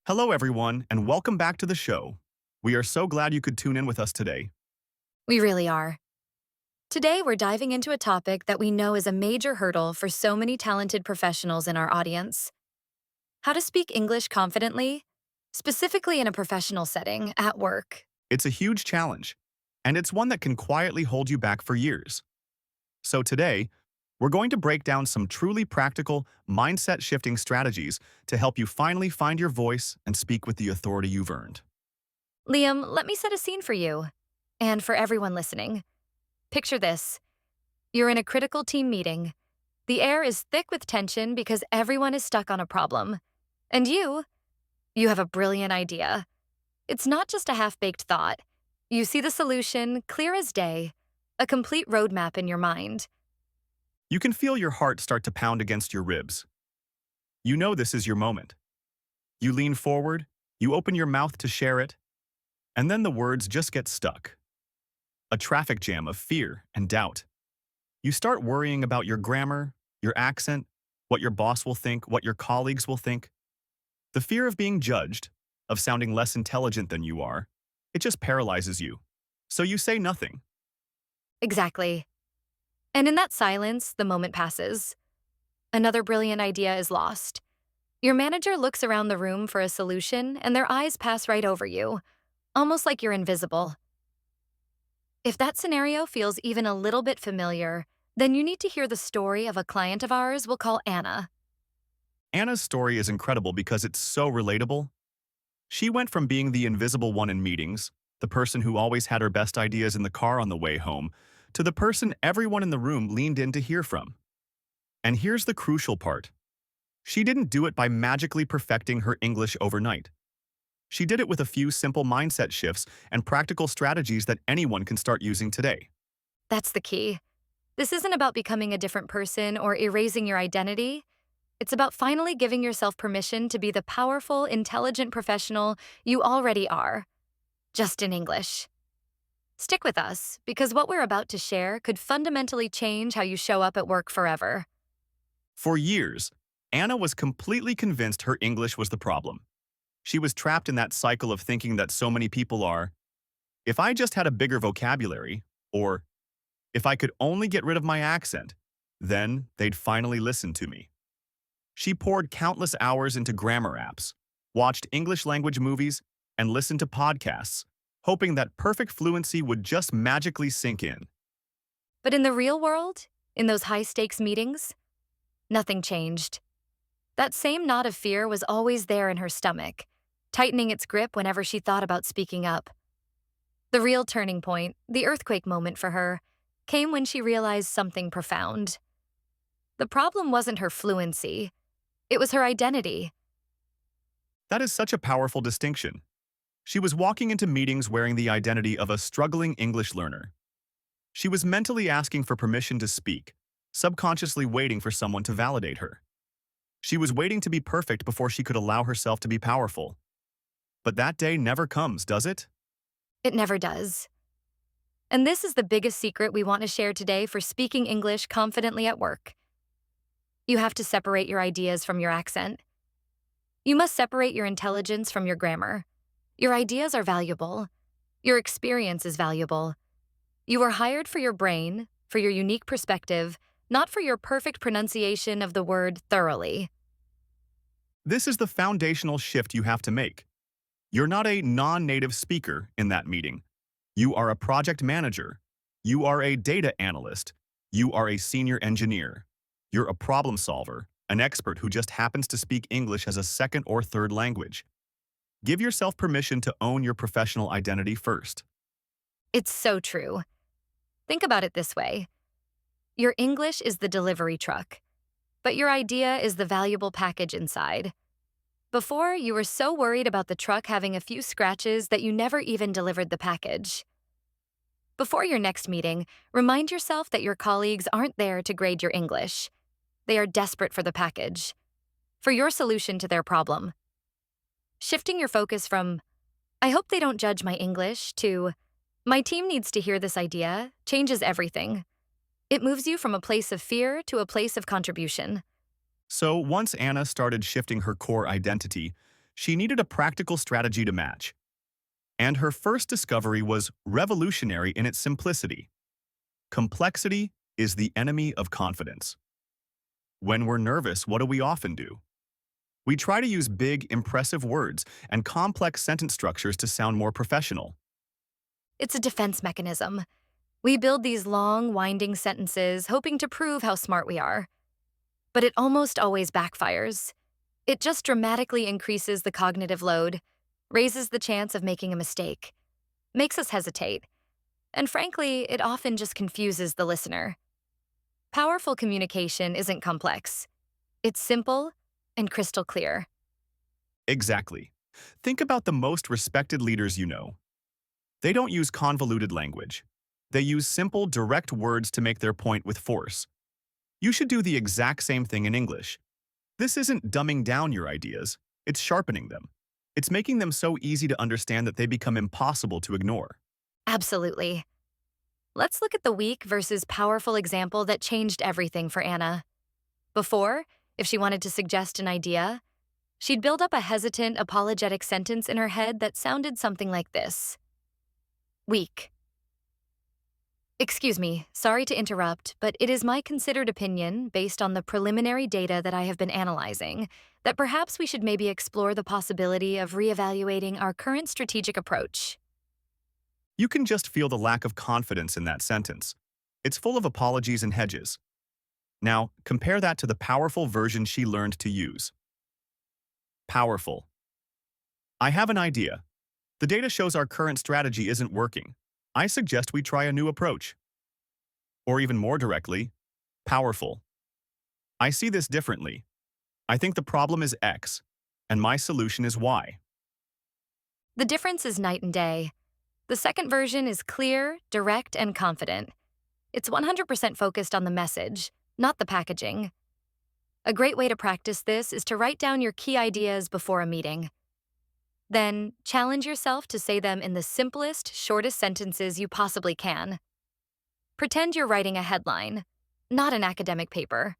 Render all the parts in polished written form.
Hello, everyone, and welcome back to the show. We are so glad you could tune in with us today. We really are. Today, we're diving into a topic that we know is a major hurdle for so many talented professionals in our audience: how to speak English confidently, specifically in a professional setting, at work. It's a huge challenge, and it's one that can quietly hold you back for years. So today, we're going to break down some truly practical, mindset-shifting strategies to help you finally find your voice and speak with the authority you've earned. Liam, let me set a scene for you. And for everyone listening, picture this. You're in a critical team meeting. The air is thick with tension because everyone is stuck on a problem. And you have a brilliant idea. It's not just a half-baked thought. You see the solution clear as day, a complete roadmap in your mind. You can feel your heart start to pound against your ribs. You know this is your moment. You lean forward, you open your mouth to share it, and then the words just get stuck. A traffic jam of fear and doubt. You start worrying about your grammar, your accent, what your boss will think, what your colleagues will think. The fear of being judged, of sounding less intelligent than you are, it just paralyzes you. So you say nothing. Exactly. And in that silence, the moment passes. Another brilliant idea is lost. Your manager looks around the room for a solution, and their eyes pass right over you, almost like you're invisible. If that scenario feels even a little bit familiar, then you need to hear the story of a client of ours we'll call Anna. Anna's story is incredible because it's so relatable. She went from being the invisible one in meetings, the person who always had her best ideas in the car on the way home, to the person everyone in the room leaned in to hear from. And here's the crucial part. She didn't do it by magically perfecting her English overnight. She did it with a few simple mindset shifts and practical strategies that anyone can start using today. That's the key. This isn't about becoming a different person or erasing your identity. It's about finally giving yourself permission to be the powerful, intelligent professional you already are, just in English. Stick with us, because what we're about to share could fundamentally change how you show up at work forever. For years, Anna was completely convinced her English was the problem. She was trapped in that cycle of thinking that so many people are, if I just had a bigger vocabulary, or if I could only get rid of my accent, then they'd finally listen to me. She poured countless hours into grammar apps, watched English language movies, and listened to podcasts, hoping that perfect fluency would just magically sink in. But in the real world, in those high-stakes meetings, nothing changed. That same knot of fear was always there in her stomach, tightening its grip whenever she thought about speaking up. The real turning point, the earthquake moment for her, came when she realized something profound. The problem wasn't her fluency, it was her identity. That is such a powerful distinction. She was walking into meetings wearing the identity of a struggling English learner. She was mentally asking for permission to speak, subconsciously waiting for someone to validate her. She was waiting to be perfect before she could allow herself to be powerful. But that day never comes, does it? It never does. And this is the biggest secret we want to share today for speaking English confidently at work. You have to separate your ideas from your accent. You must separate your intelligence from your grammar. Your ideas are valuable. Your experience is valuable. You are hired for your brain, for your unique perspective, not for your perfect pronunciation of the word thoroughly. This is the foundational shift you have to make. You're not a non-native speaker in that meeting. You are a project manager. You are a data analyst. You are a senior engineer. You're a problem solver, an expert who just happens to speak English as a second or third language. Give yourself permission to own your professional identity first. It's so true. Think about it this way. Your English is the delivery truck, but your idea is the valuable package inside. Before, you were so worried about the truck having a few scratches that you never even delivered the package. Before your next meeting, remind yourself that your colleagues aren't there to grade your English. They are desperate for the package, for your solution to their problem. Shifting your focus from, I hope they don't judge my English, to, my team needs to hear this idea, changes everything. It moves you from a place of fear to a place of contribution. So once Anna started shifting her core identity, She needed a practical strategy to match. And her first discovery was revolutionary in its simplicity. Complexity is the enemy of confidence. When we're nervous, what do we often do? We try to use big, impressive words and complex sentence structures to sound more professional. It's a defense mechanism. We build these long, winding sentences, hoping to prove how smart we are. But it almost always backfires. It just dramatically increases the cognitive load, raises the chance of making a mistake, makes us hesitate, and frankly, it often just confuses the listener. Powerful communication isn't complex. It's simple and crystal clear. Exactly. Think about the most respected leaders you know. They don't use convoluted language. They use simple, direct words to make their point with force. You should do the exact same thing in English. This isn't dumbing down your ideas, it's sharpening them. It's making them so easy to understand that they become impossible to ignore. Absolutely. Let's look at the weak versus powerful example that changed everything for Anna. Before, if she wanted to suggest an idea, she'd build up a hesitant, apologetic sentence in her head that sounded something like this. Weak. Excuse me, sorry to interrupt, but it is my considered opinion, based on the preliminary data that I have been analyzing, that perhaps we should maybe explore the possibility of reevaluating our current strategic approach. You can just feel the lack of confidence in that sentence. It's full of apologies and hedges. Now, compare that to the powerful version she learned to use. Powerful. I have an idea. The data shows our current strategy isn't working. I suggest we try a new approach. Or even more directly, powerful. I see this differently. I think the problem is X, and my solution is Y. The difference is night and day. The second version is clear, direct, and confident. It's 100% focused on the message, not the packaging. A great way to practice this is to write down your key ideas before a meeting. Then, challenge yourself to say them in the simplest, shortest sentences you possibly can. Pretend you're writing a headline, not an academic paper.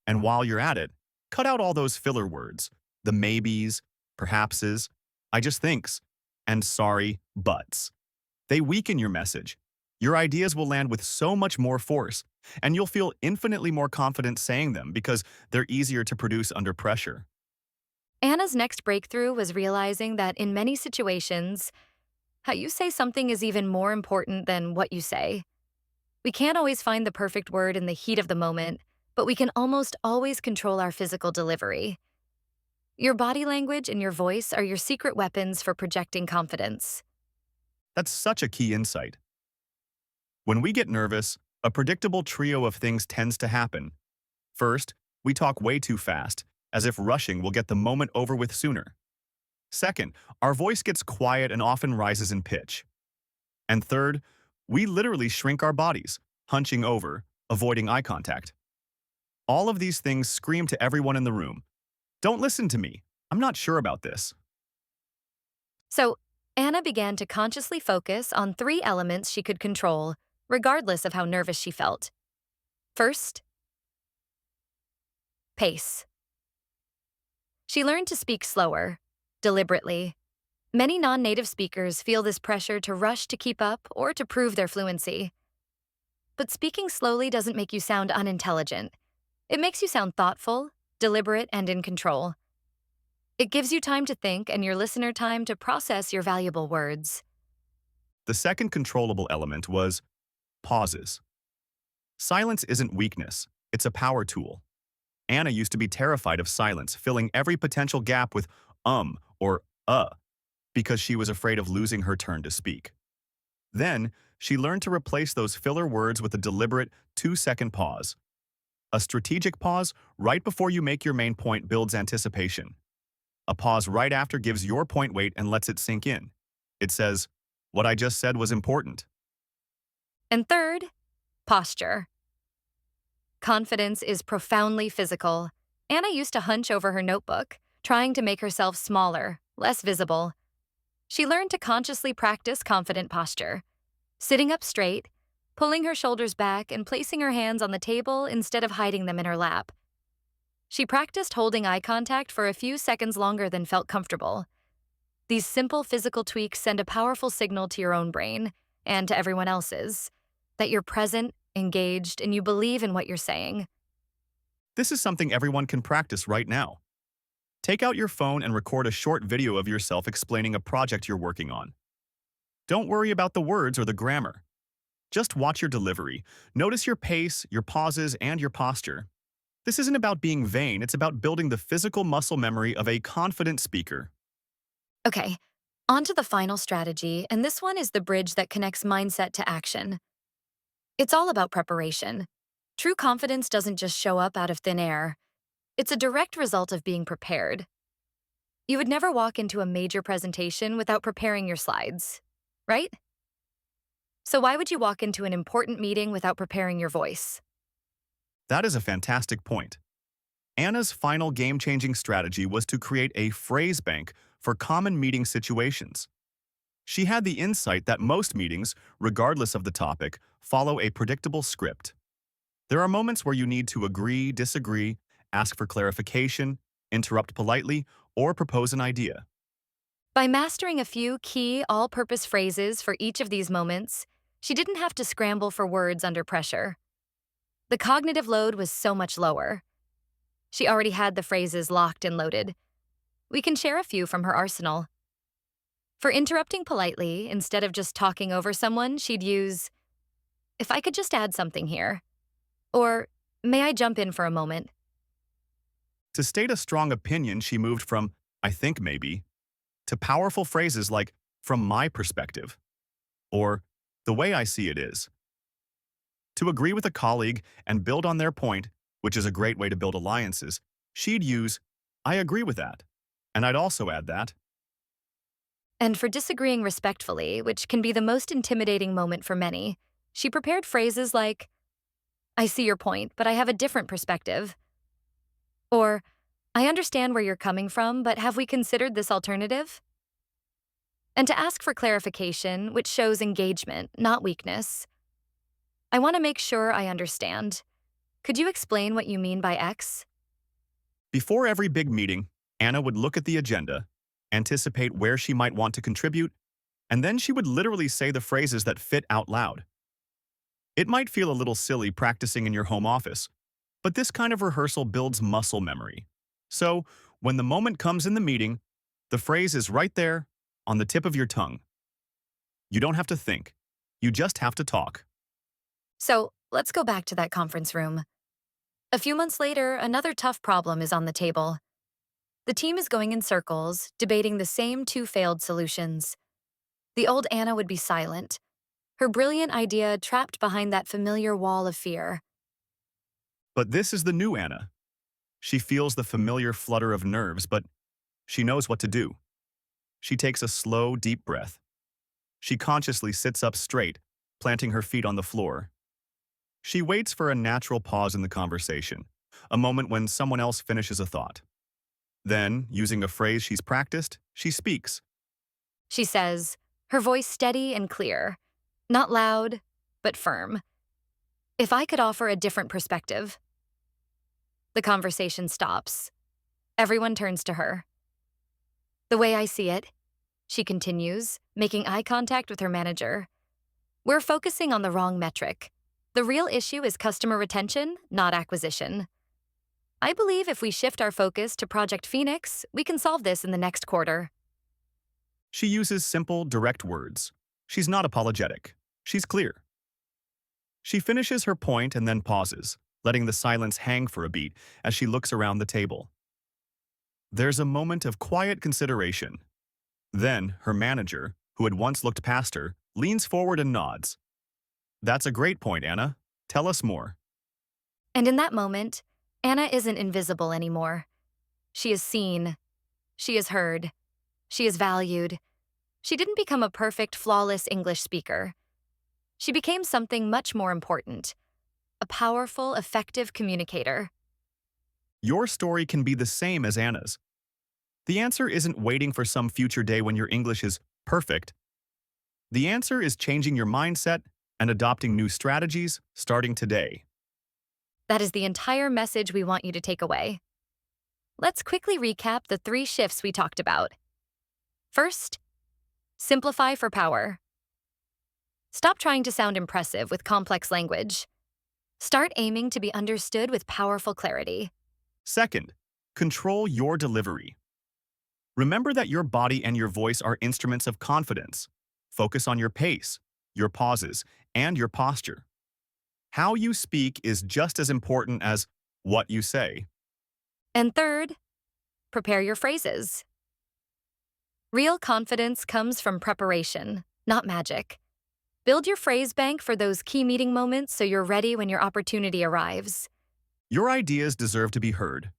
And while you're at it, cut out all those filler words, the maybes, perhapses, I just thinks, and sorry, buts. They weaken your message. Your ideas will land with so much more force, and you'll feel infinitely more confident saying them because they're easier to produce under pressure. Anna's next breakthrough was realizing that in many situations, how you say something is even more important than what you say. We can't always find the perfect word in the heat of the moment, but we can almost always control our physical delivery. Your body language and your voice are your secret weapons for projecting confidence. That's such a key insight. When we get nervous, a predictable trio of things tends to happen. First, we talk way too fast, as if rushing will get the moment over with sooner. Second, our voice gets quiet and often rises in pitch. And third, we literally shrink our bodies, hunching over, avoiding eye contact. All of these things scream to everyone in the room, "Don't listen to me. I'm not sure about this." So, Anna began to consciously focus on 3 elements she could control, regardless of how nervous she felt. First, pace. She learned to speak slower, deliberately. Many non-native speakers feel this pressure to rush to keep up or to prove their fluency. But speaking slowly doesn't make you sound unintelligent. It makes you sound thoughtful, deliberate, and in control. It gives you time to think and your listener time to process your valuable words. The second controllable element was pauses. Silence isn't weakness, it's a power tool. Anna used to be terrified of silence, filling every potential gap with or because she was afraid of losing her turn to speak. Then, she learned to replace those filler words with a deliberate 2-second pause. A strategic pause right before you make your main point builds anticipation. A pause right after gives your point weight and lets it sink in. It says, "What I just said was important." And third, posture. Confidence is profoundly physical. Anna used to hunch over her notebook, trying to make herself smaller, less visible. She learned to consciously practice confident posture, sitting up straight, pulling her shoulders back, and placing her hands on the table instead of hiding them in her lap. She practiced holding eye contact for a few seconds longer than felt comfortable. These simple physical tweaks send a powerful signal to your own brain and to everyone else's that you're present, engaged, and you believe in what you're saying. This is something everyone can practice right now. Take out your phone and record a short video of yourself explaining a project you're working on. Don't worry about the words or the grammar. Just watch your delivery. Notice your pace, your pauses, and your posture. This isn't about being vain, it's about building the physical muscle memory of a confident speaker. Okay, on to the final strategy, and this one is the bridge that connects mindset to action. It's all about preparation. True confidence doesn't just show up out of thin air. It's a direct result of being prepared. You would never walk into a major presentation without preparing your slides, right? So why would you walk into an important meeting without preparing your voice? That is a fantastic point. Anna's final game-changing strategy was to create a phrase bank for common meeting situations. She had the insight that most meetings, regardless of the topic, follow a predictable script. There are moments where you need to agree, disagree, ask for clarification, interrupt politely, or propose an idea. By mastering a few key all-purpose phrases for each of these moments, she didn't have to scramble for words under pressure. The cognitive load was so much lower. She already had the phrases locked and loaded. We can share a few from her arsenal. For interrupting politely, instead of just talking over someone, she'd use, "If I could just add something here," or "May I jump in for a moment?" To state a strong opinion, she moved from, "I think maybe," to powerful phrases like, "from my perspective," or "the way I see it is." To agree with a colleague and build on their point, which is a great way to build alliances, she'd use, "I agree with that," and I'd also add that. And for disagreeing respectfully, which can be the most intimidating moment for many, she prepared phrases like, "I see your point, but I have a different perspective." Or, "I understand where you're coming from, but have we considered this alternative?" And to ask for clarification, which shows engagement, not weakness. "I want to make sure I understand. Could you explain what you mean by X?" Before every big meeting, Anna would look at the agenda, anticipate where she might want to contribute, and then she would literally say the phrases that fit out loud. It might feel a little silly practicing in your home office, but this kind of rehearsal builds muscle memory. So, when the moment comes in the meeting, the phrase is right there, on the tip of your tongue. You don't have to think. You just have to talk. So, let's go back to that conference room. A few months later, another tough problem is on the table. The team is going in circles, debating the same two failed solutions. The old Anna would be silent, her brilliant idea trapped behind that familiar wall of fear. But this is the new Anna. She feels the familiar flutter of nerves, but she knows what to do. She takes a slow, deep breath. She consciously sits up straight, planting her feet on the floor. She waits for a natural pause in the conversation, a moment when someone else finishes a thought. Then, using a phrase she's practiced, she speaks. She says, her voice steady and clear, not loud, but firm. "If I could offer a different perspective." The conversation stops. Everyone turns to her. "The way I see it," she continues, making eye contact with her manager, "we're focusing on the wrong metric. The real issue is customer retention, not acquisition. I believe if we shift our focus to Project Phoenix, we can solve this in the next quarter." She uses simple, direct words. She's not apologetic. She's clear. She finishes her point and then pauses, letting the silence hang for a beat as she looks around the table. There's a moment of quiet consideration. Then, her manager, who had once looked past her, leans forward and nods. "That's a great point, Anna. Tell us more." And in that moment, Anna isn't invisible anymore. She is seen. She is heard. She is valued. She didn't become a perfect, flawless English speaker. She became something much more important, a powerful, effective communicator. Your story can be the same as Anna's. The answer isn't waiting for some future day when your English is perfect. The answer is changing your mindset and adopting new strategies starting today. That is the entire message we want you to take away. Let's quickly recap the 3 shifts we talked about. First, simplify for power. Stop trying to sound impressive with complex language. Start aiming to be understood with powerful clarity. Second, control your delivery. Remember that your body and your voice are instruments of confidence. Focus on your pace, your pauses, and your posture. How you speak is just as important as what you say. And third, prepare your phrases. Real confidence comes from preparation, not magic. Build your phrase bank for those key meeting moments so you're ready when your opportunity arrives. Your ideas deserve to be heard.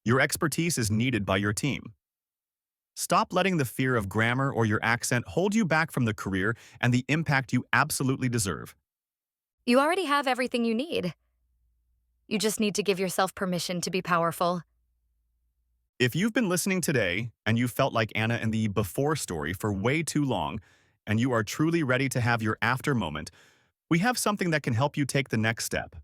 Your expertise is needed by your team. Stop letting the fear of grammar or your accent hold you back from the career and the impact you absolutely deserve. You already have everything you need. You just need to give yourself permission to be powerful. If you've been listening today and you felt like Anna in the before story for way too long, and you are truly ready to have your after moment, we have something that can help you take the next step.